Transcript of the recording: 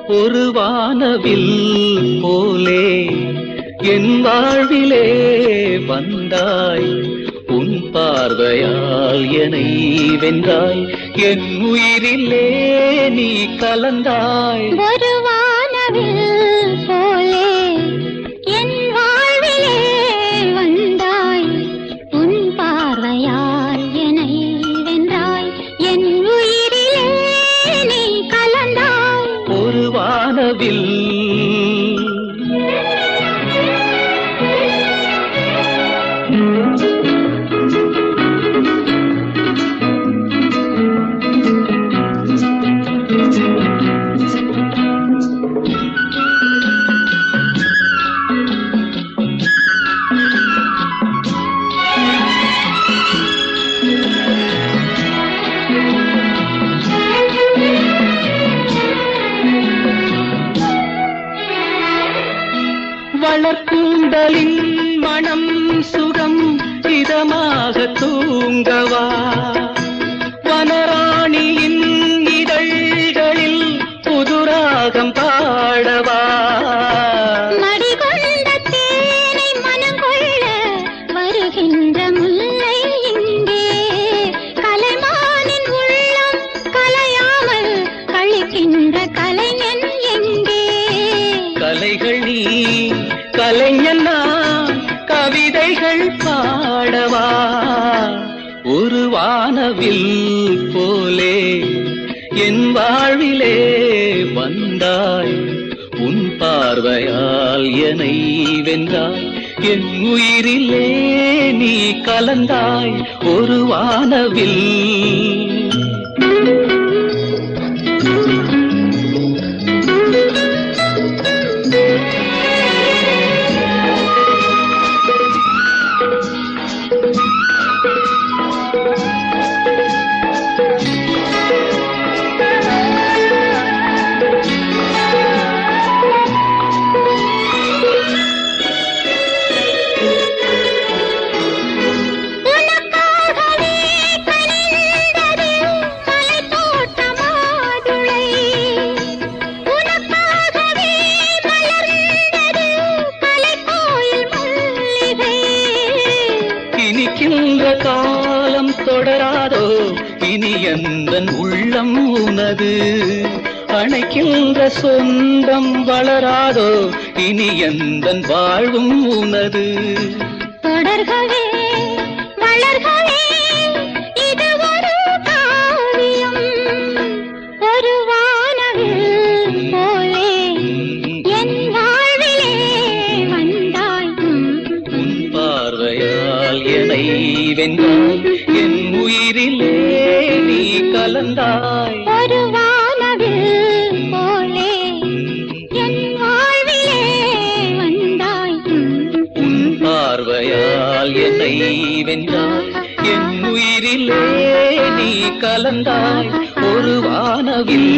ஒரு வானவில் போலே என் வாழ்விலே வந்தாய். உன் பார்வையால் என்னை வென்றாய். என் உயிரிலே நீ கலந்தாய். ஒரு வானவில் போலே என் வாழ்விலே வந்தாய். உன் பார்வையால் என்னை வென்றாய். என் உயிரிலே நீ கலந்தாய். ஒரு வானவில் வளர்க்கூந்தலின் மனம் சுகம் இதமாக தூங்கவா. வனராணியின் இதழ்களில் புதுராகம் பாடவா. மடிகொண்ட தேனை மனம் கொள்ள வருகின்ற முல்லை இங்கே. கலைமானின் உள்ளம் கலையாமல் கழிக்கின்ற கலைஞன் எங்கே. கலைகள் நீ கலைஞன் நான் கவிதைகள் பாடவா. ஒரு வானவில் போலே என் வாழ்விலே வந்தாய். உன் பார்வையால் என்னை வென்றாய். என் உயிரிலே நீ கலந்தாய். ஒரு வானவில் இனிக்கின்ற காலம் தொடராதோ. இனி எந்தன் உள்ளம் உனது. அணைக்கின்ற சொந்தம் வளராதோ. இனி எந்தன் வாழ்வும் உனது. தொடர்கவே வளர்கவே இது ஒரு காவியம். ஒரு வானவில் போலே என் வாழ்விலே வந்தாய். உன் பார்வையால் என்னை வென்றாய். என் உயிரிலே நீ கலந்தாய். ஒரு வானவில் போலே என் வாழ்விலே வந்தாய். உன் பார்வையால் என்னை வென்றாய். என் உயிரிலே நீ கலந்தாய். ஒரு வானவில்